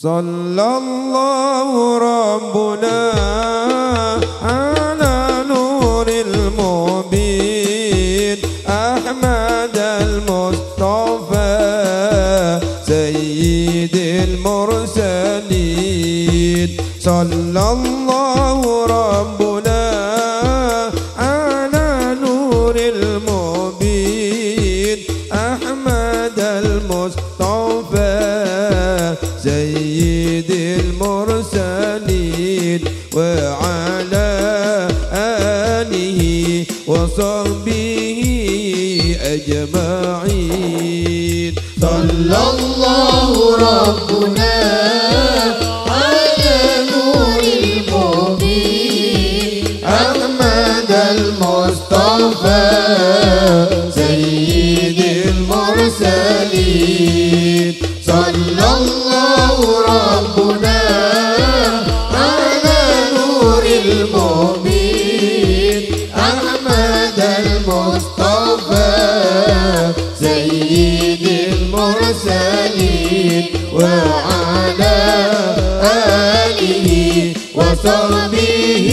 صلى الله ربنا على نور المبين أحمد المصطفى سيد المرسلين. صلى الله ربنا على نور المبين أحمد المصطفى سيد المرسلين وعلى آله وصحبه أجمعين. صلى الله ربنا على نور المبين أحمد المصطفى سيد المرسلين. صلى الله ربنا على نور المبين أحمد المصطفى سيد المرسلين وعلى آله وصحبه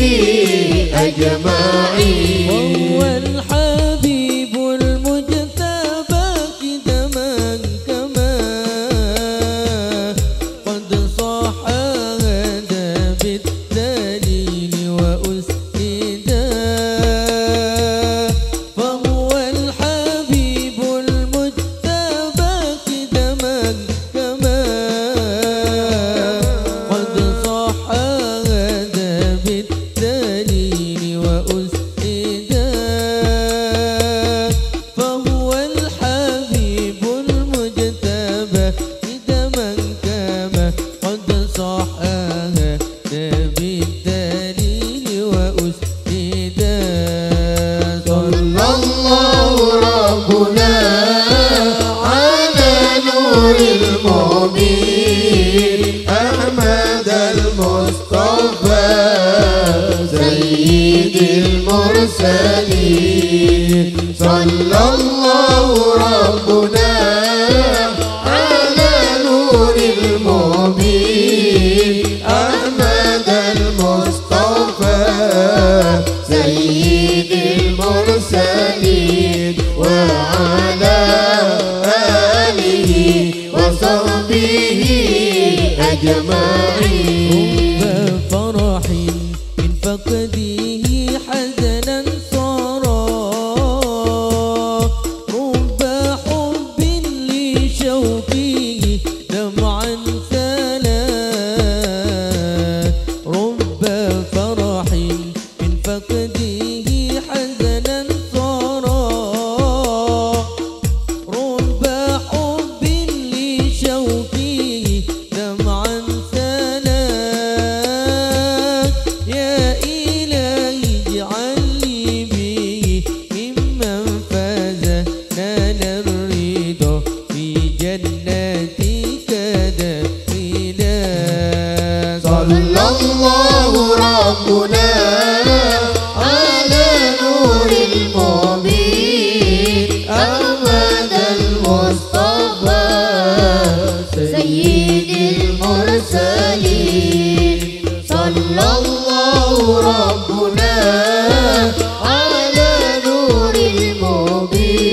أجمعين. وهو الحبيب المجتبى كدما كما قد صح هذا بالدليل وأسندا. فهو الحبيب المجتبى كدما كما قد صح هذا بالدليل وأسندا. فهو الحبيب المجتبى كدما كما قد صح هذا بالدليل وأسندا. صلى الله ربنا على نور المبين أحمد المصطفى سيد المرسلين. صلى الله ربنا على نور المبين أحمد المصطفى سيد المرسلين وعلى آله وصحبه أجمعين. رب فرح من فقده حزنا صارا رب حب لشوقه دمعا سلا. رب فرح من فقده حزنا صارا رب حب لشوقه دمعا سلا. يا إلهي اجعل لي به ممن فاز نال الرضا في جناتك دخلا. صلى الله ربنا على نور المبين أحمد المصطفى سيد المرسلين. صلى الله ربنا على نور المبين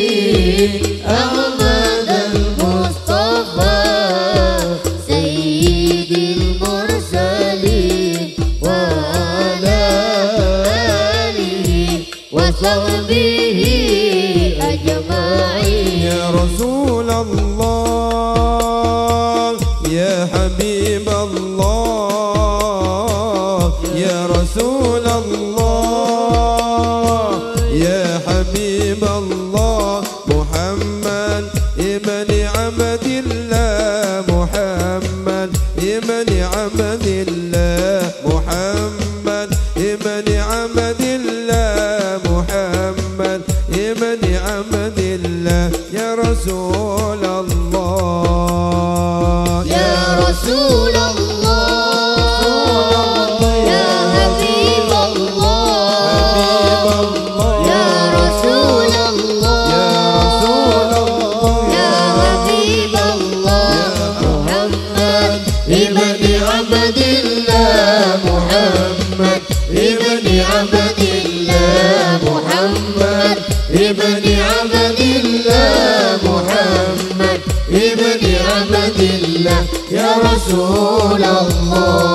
أحمد المصطفى سيد المرسلين وعلى آله وصحبه أجمعين. يا رسول الله يا حبيب الله يا رسول الله يا حبيب الله محمد ابن عبد الله محمد ابن عبد الله محمد ابن عبد الله محمد ابن عبد الله يا رسول الله يا رسول الله يا حبيب الله يا رسول الله يا حبيب الله محمد ابن عبد الله محمد ابن عبد الله محمد ابن عبد الله محمد ابن عبد الله يا رسول الله.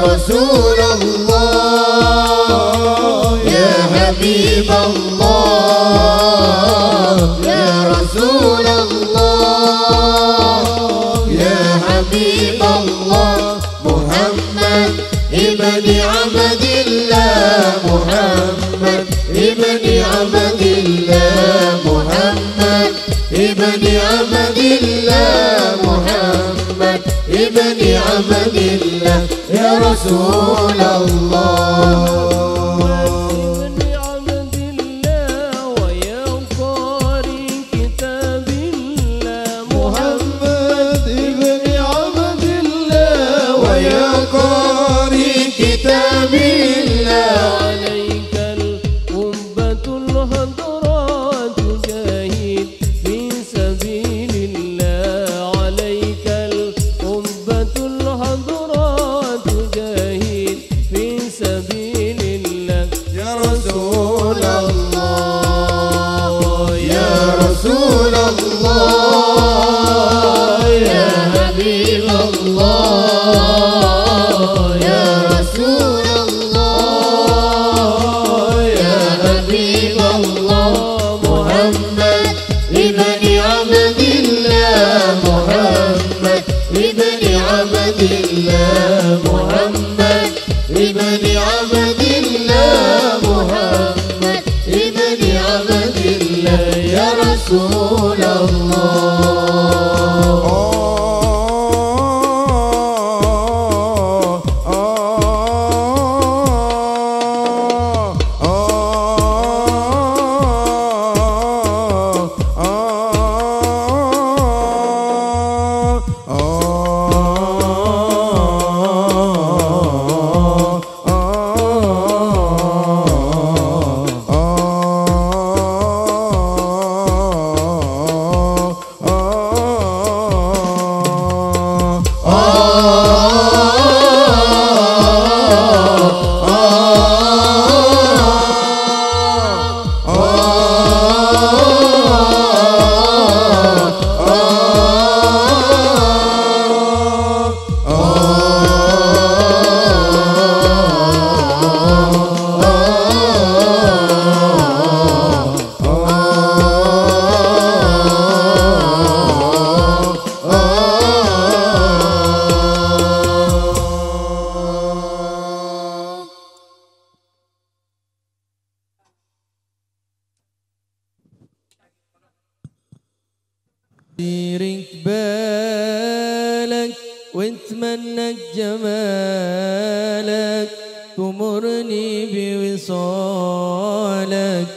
رسول الله يا حبيب الله يا رسول الله يا حبيب الله محمد ابن عبد الله محمد ابن عبد الله محمد ابن عبد الله محمد ابن عبد الله يا رسول الله. ابن عبد الله ويا قارئ كتاب الله محمد ابن عبد الله ويا قارئ كتاب الله عليك القبة الهدراء تجاهد في سبيل الله عليك القبة الهدراء تجاهد في سبيل الله يا رسول الله يا رسول الله يا حبيب الله يا رسول الله يا حبيب الله محمد ابن عبد الله محمد ابن عبد الله محمد ابن عبد الله محمد ابن عبد الله يا رسول ديرك بالك واتمنى جمالك تمرني بوصالك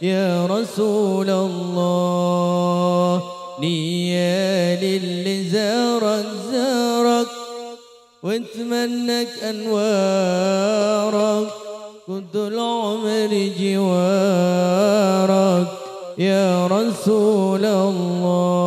يا رسول الله نيال اللي زارك واتمنك انوارك كنت العمر جوارك يا رسول الله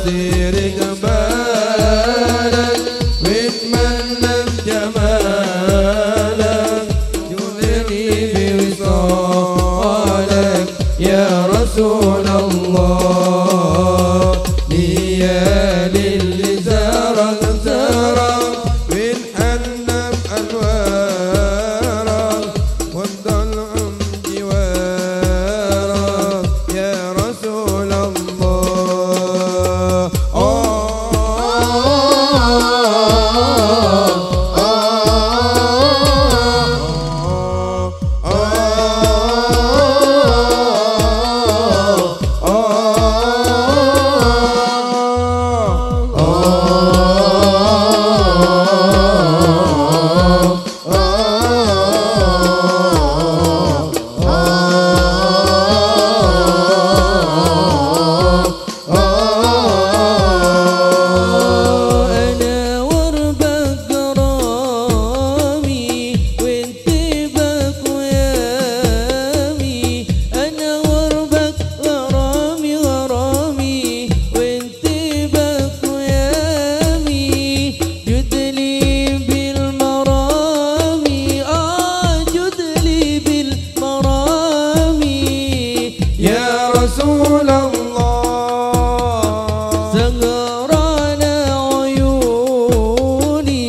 سيرك بالك واتمنى جمالك جلني بوصالك يا رسول الله ليالي اللي زارك ونحنم أنوارك والظلم جوارك يا رسول الله يا رسول الله سهران عيوني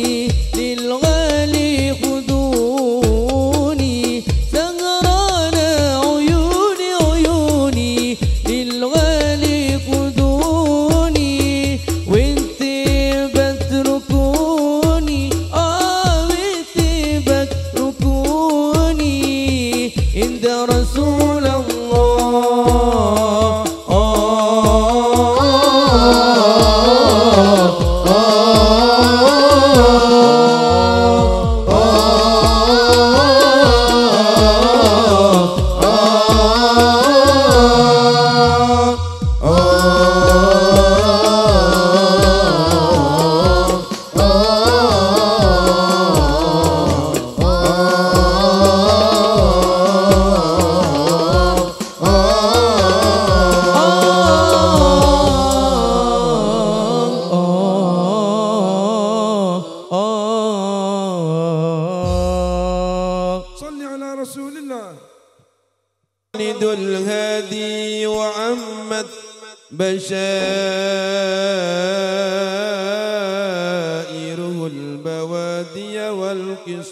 للغالي خذوني سهران عيوني للغالي خذوني وانت بتركوني وانت بتركوني عند رسول الله صل على رسول الله والد الهادي وعمت بشائره البوادي والقصاب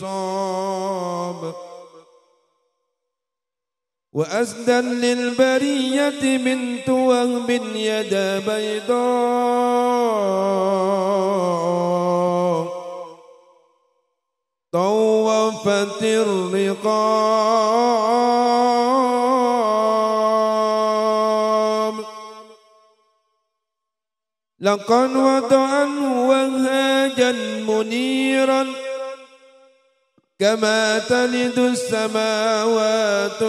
وأسدا للبرية بنت وهب يدا بيضاء طوفت الرقاب لقد وضعا وهاجا منيرا كما تلد السماوات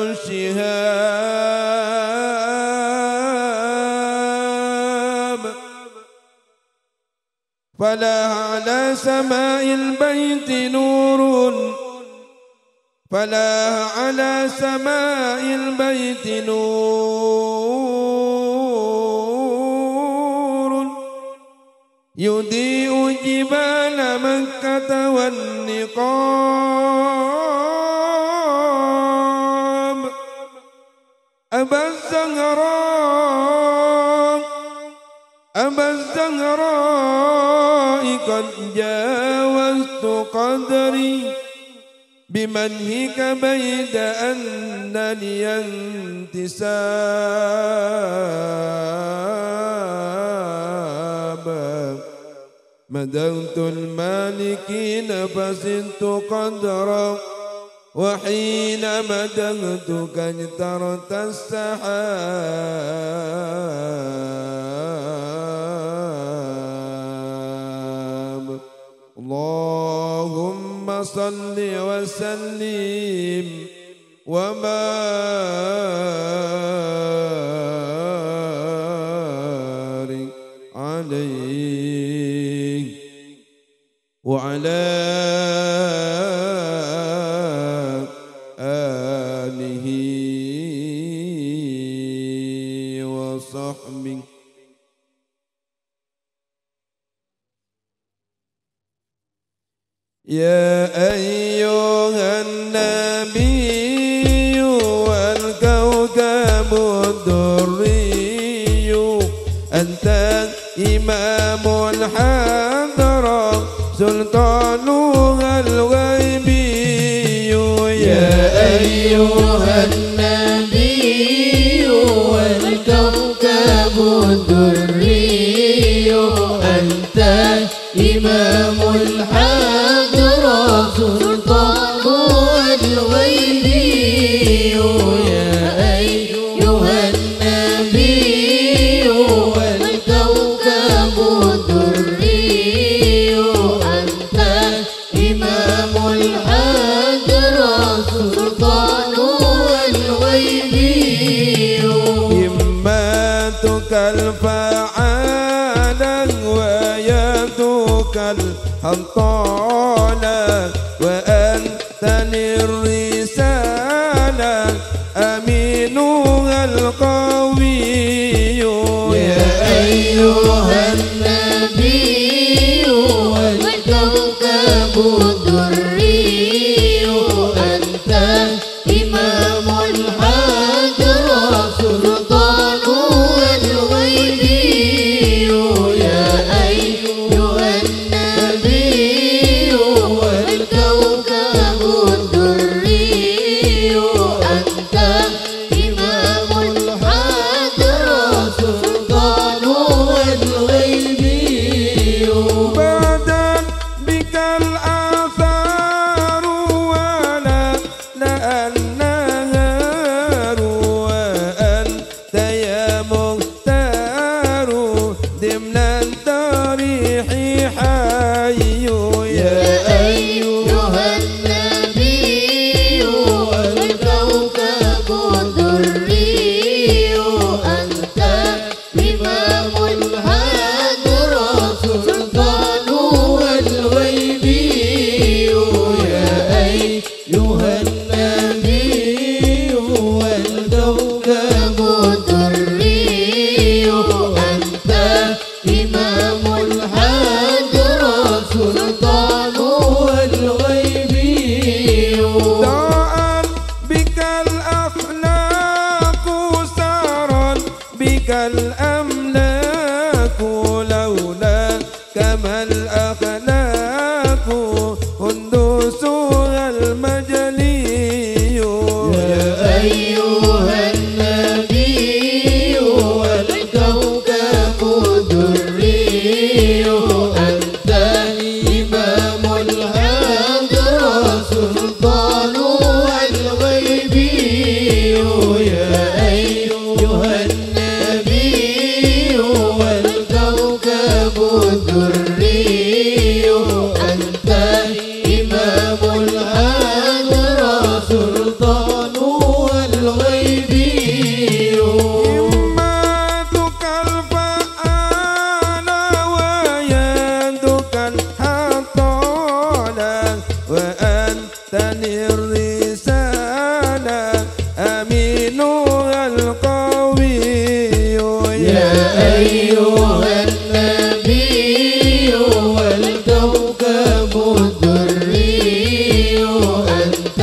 الشهاب فلا على سماء البيت نور فلا على سماء البيت نور يضيء جبال مكة والنقاب أبا الزهراء قد جاوزت قدري بمنهك بيد أن لي انتسابا مددت المالكين فزدت قدرا وحين مددتك اجترت السحاب اللهم صل وسلم وبارك عليه وعلى آله وصحبه يا أيها النبي والكوكب الدري أنت إمام الحضرة سلطانها الغيبي يا أيها النبي والكوكب الدري أنت إمام الحضرة سلطانها الغيبي يا أيها النبي والكوكب الدري أنت إمام الحضرة سلطانها الغيبي همتك الفعالة ويدك الحنطالة وأنت للرسالة أمينها القوي يا أيها النبي والكوكب الدري أنت إمام الحضرة سلطانها الغيبي يا أيها النبي والكوكب الدري أنت إمام الحضرة سلطانها الغيبي بعدا بك الآثار ولا النهار وأنت يا مختار ضمن الضريح حي يا أيها النبي والكوكب الدري أنت إمام الحضرة سلطانها الغيبي يا أيها النبي والكوكب الدري أنت إمام الحضرة سلطانها الغيبي ضاءت بك الأخلاق سارا بك الأملاك لولا كما الأخلاق هندوسها المجلي يا أيها النبي والكوكب الدري أنت إمام الحضرة سلطانها الغيبي يا أيها النبي والكوكب الدري أنت إمام الحضرة سلطانها الغيبي همتك الفعالة ويدك الحنطالة وأنت للرسالة أمينها القوي يا أيها النبي والكوكب الدري أنت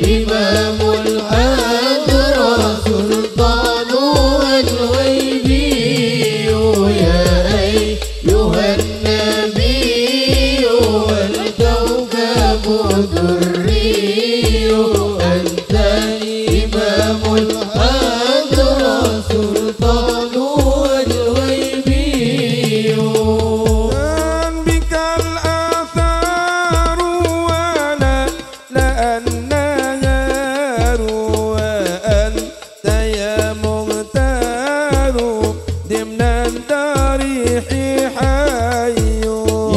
إمام الحضرة سلطانها الغيبي يا أيها النبي والكوكب الدري أنت إمام الحضرة سلطانها الغيبي بك الآثار ولا النهار وأنت يا مختار ضمن الضريح حي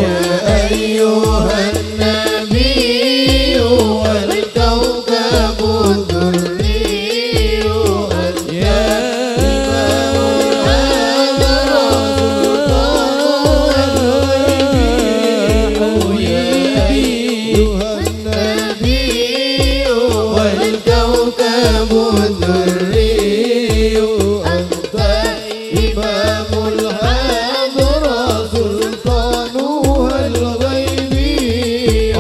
يا أيها النبي والكوكب الدري أنت إمام الحضرة سلطانها الغيبي يا أيها النبي والكوكب الدري أنت إمام الحضرة سلطانها الغيبي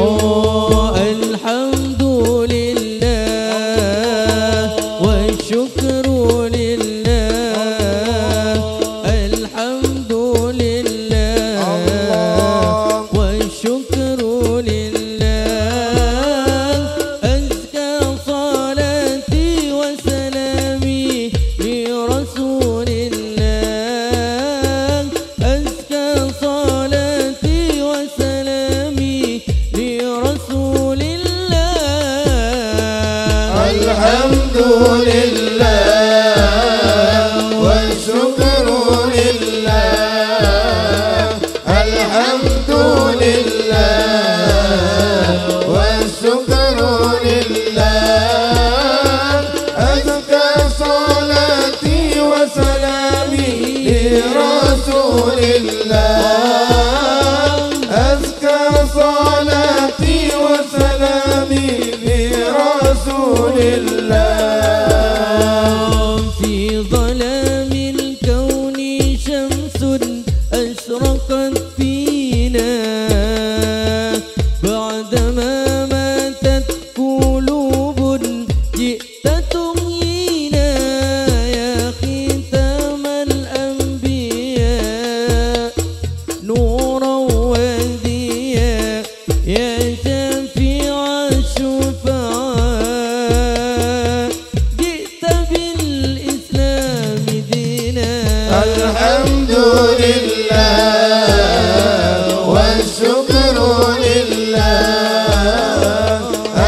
الله أزكى صلاتي وسلامي لرسول الله في ظلام الكون شمس أشرقت فينا بعدما ماتت قلوب جئت تحيينا يا ختام الأنبياء نورا وهديا يا شفيع الشفعاء جئت بالإسلام دينا الحمد لله والشكر لله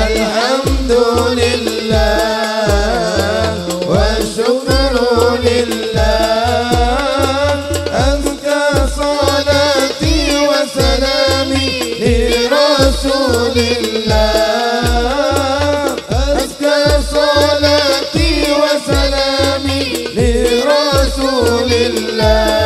الحمد لله والشكر لله أزكى صلاتي وسلامي لرسول الله أزكى صلاتي وسلامي لرسول الله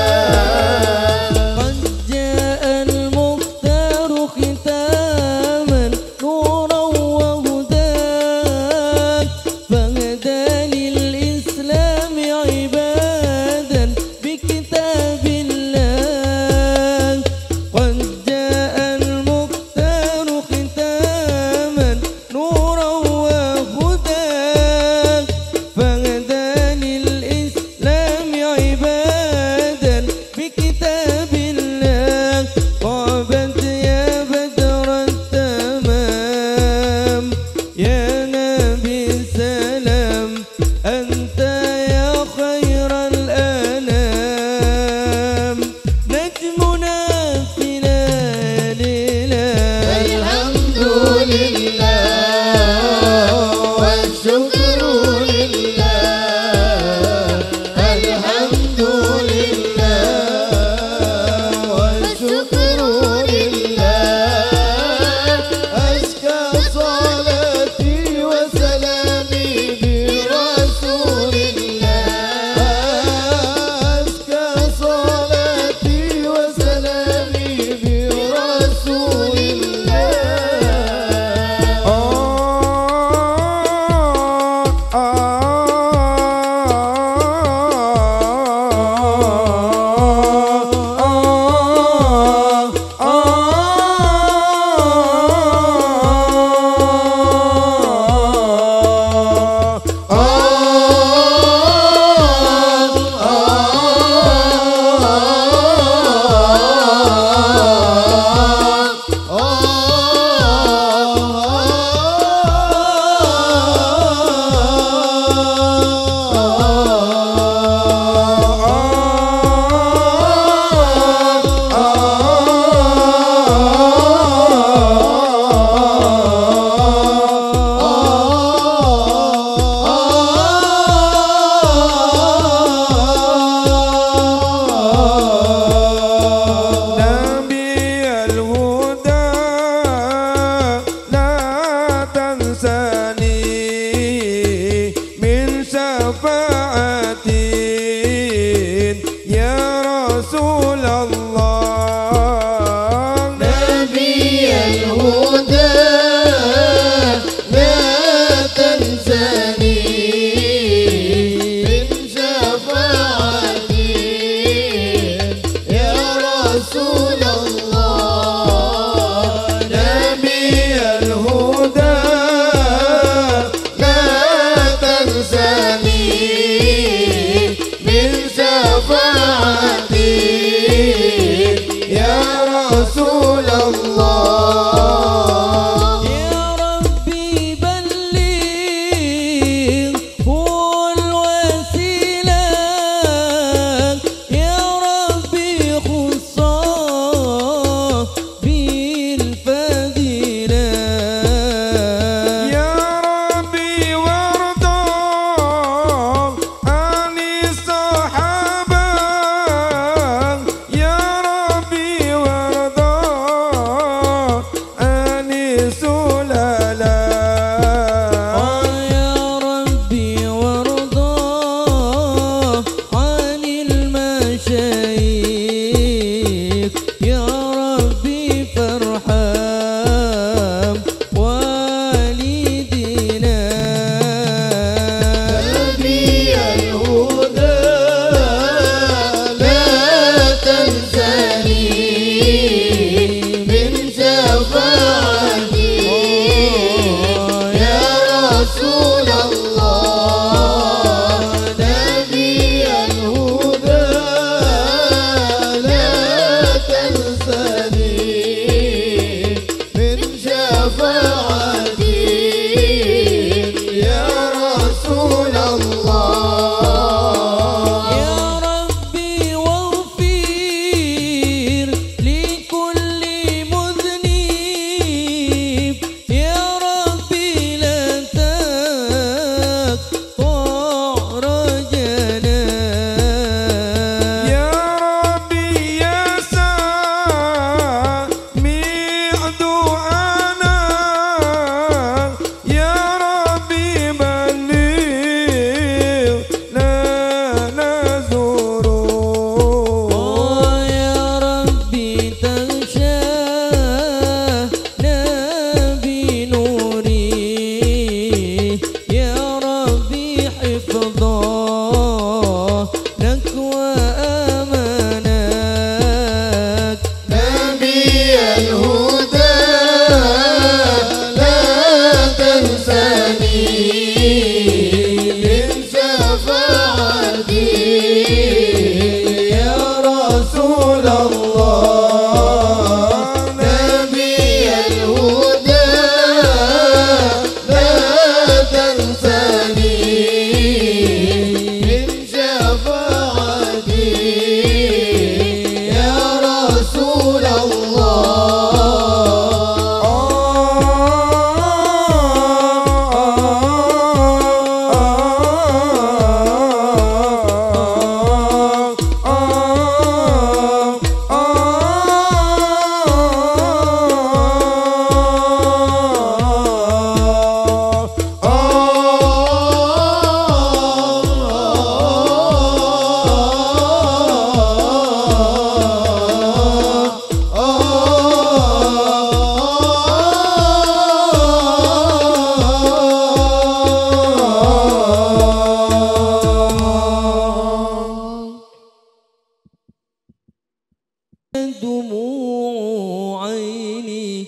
دموع عيني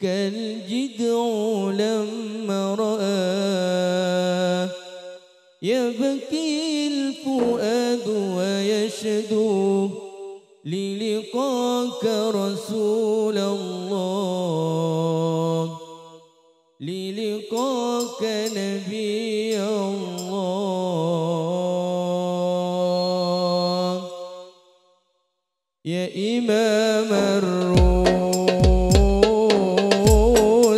كالجدع لما رآه يبكي الفؤاد ويشدو للقاك رسول الله للقاك نبي الله يا إمام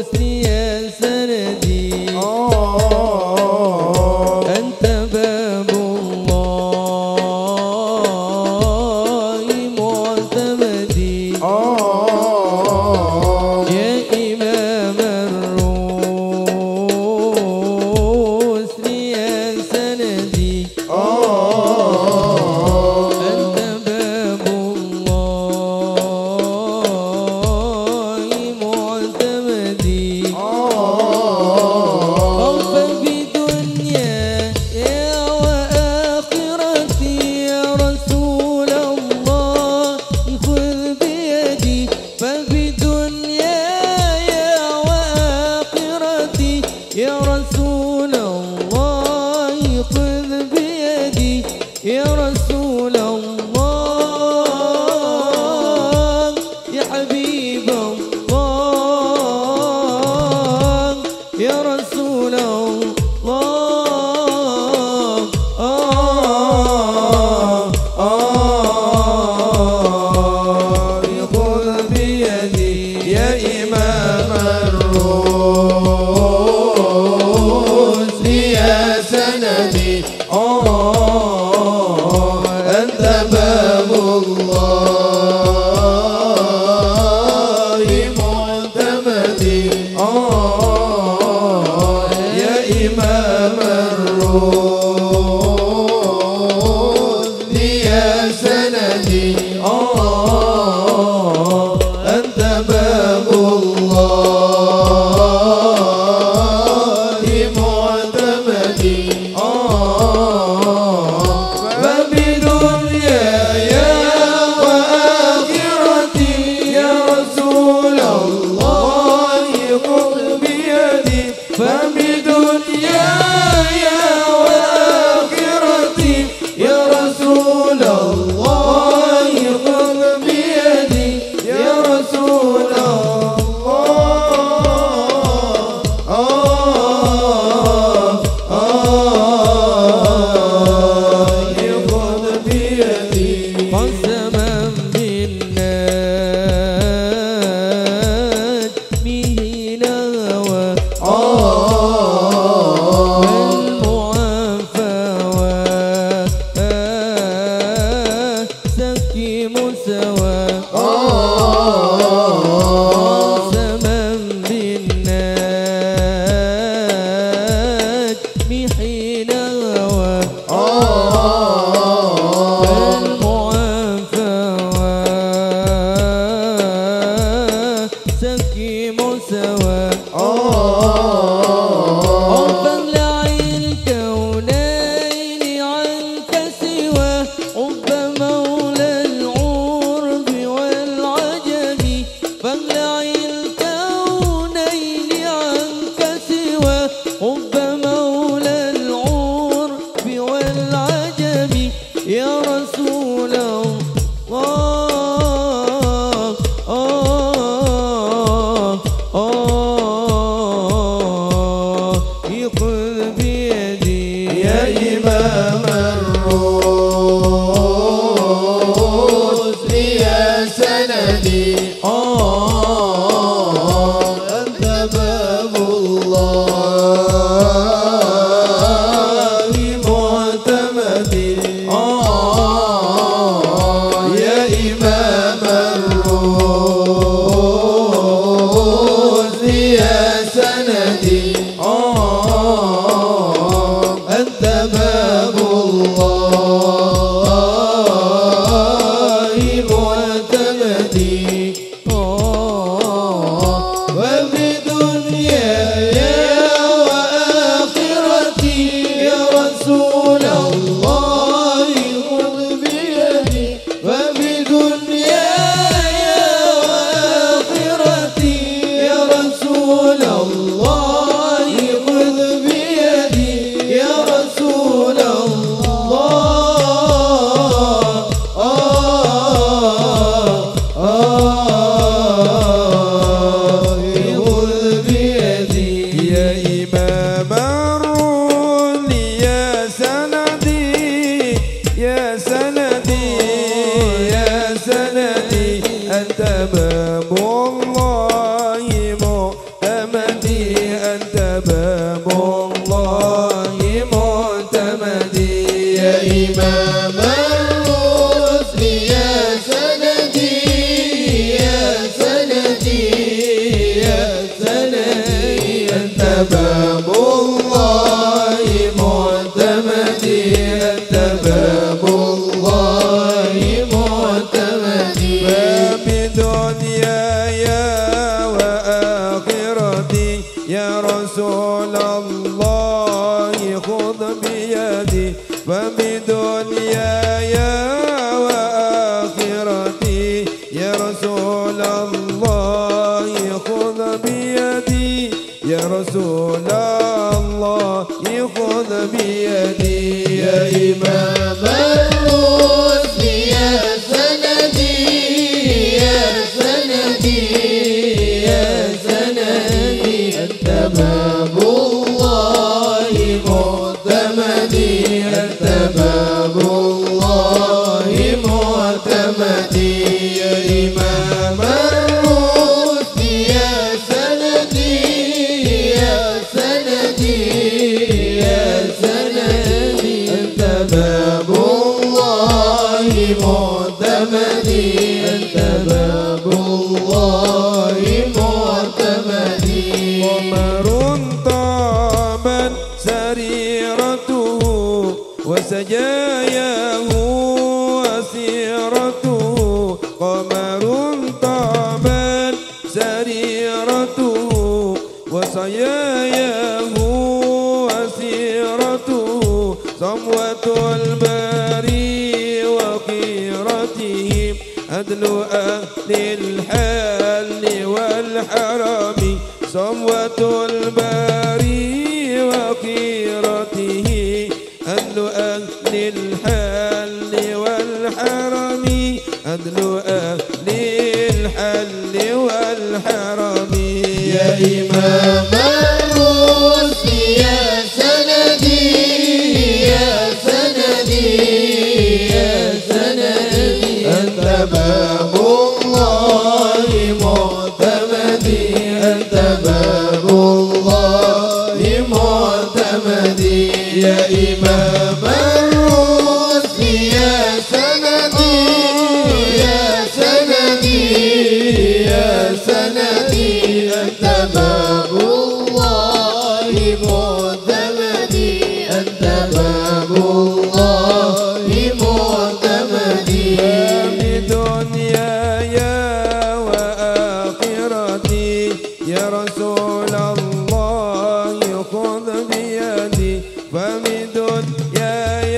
الرسل يا سندي أنت باب الله معتمدي يا إمام الرسل يا سندي أنت باب الله معتمدي فبدنيا يا وآخرتي يا رسول الله خذ بيدي فبدنيا يا وآخرتي يا رسول الله خذ بيدي يا رسول الله يا حبيب الله يا رسول الله خذ بيدي يا إمام الرسل يا سندي أنت باب الله معتمدي يا إمام الرسل يا سندي أنت باب الله معتمدي فبدنياي وآخرتي يا رسول الله خذ بيدي فبدنياي وآخرتي يا رسول الله خذ بيدي يا رسول خذ بيدي قسما بالنجم نوى المعافى سكي مسوى قسما بالنجم حين غوى المعافى سكي مسوى حبا لعي الكونين عنك سوى حب مولى العرب والعجم معتمدي يا إمام الرشد يا سندي يا سندي يا سندي أنت باب الله معتمدي أنت باب الله معتمدي قمر طابت سريرته وسجاياه وسيرته قمر طابت سريرته وسجاياه وسيرته صموة البري وخيرته عدل أهل الحل والحرم صموة البري وخيرته عدل أهل الحل والحرم عدل أهل الحل والحرم يا إمام الرشد يا سندي يا سندي يا سندي أنت باب الله معتمدي أنت باب الله معتمدي يا إمام الرشد يا سندي يا سندي يا سندي أنت باب الله معتمدي أنت باب الله معتمدي بدنياي وآخرتي يا رسول الله خذ بيدي فبدنياي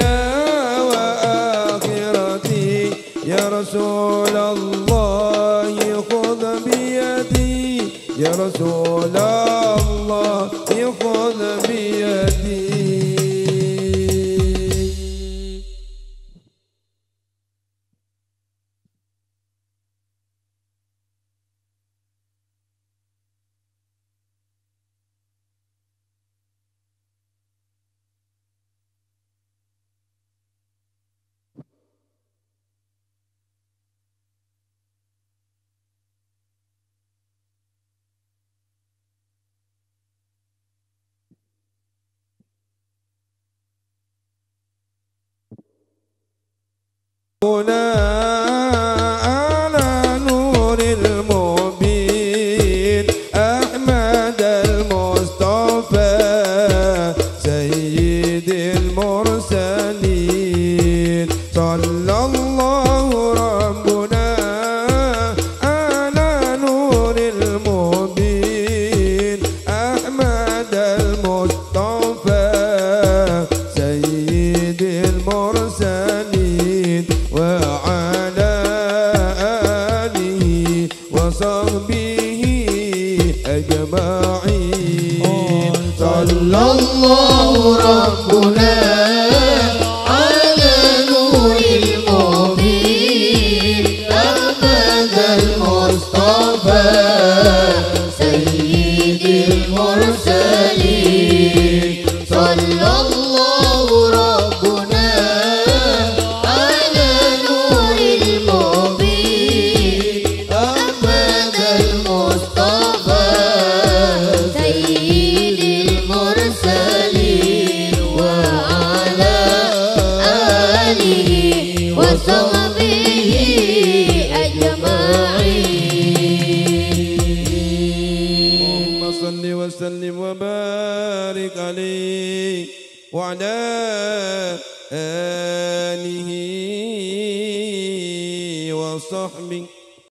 وآخرتي يا رسول الله خذ بيدي يا رسول الله خذ بيدي هنا على نور المبين أحمد المصطفى سيد المرسلين صلى الله ربنا على نور المبين أحمد المصطفى سيد المرسلين وعلى آله وصحبه أجمعين صلى الله ربنا على نور المبين أحمد المصطفى سيد المرسلين صلى الله ربنا على نور المبين أحمد المصطفى سيد المرسلين وعلى آله وصحبه أجمعين اللهم صل وسلم وبارك عليه وعلى آله وصحبه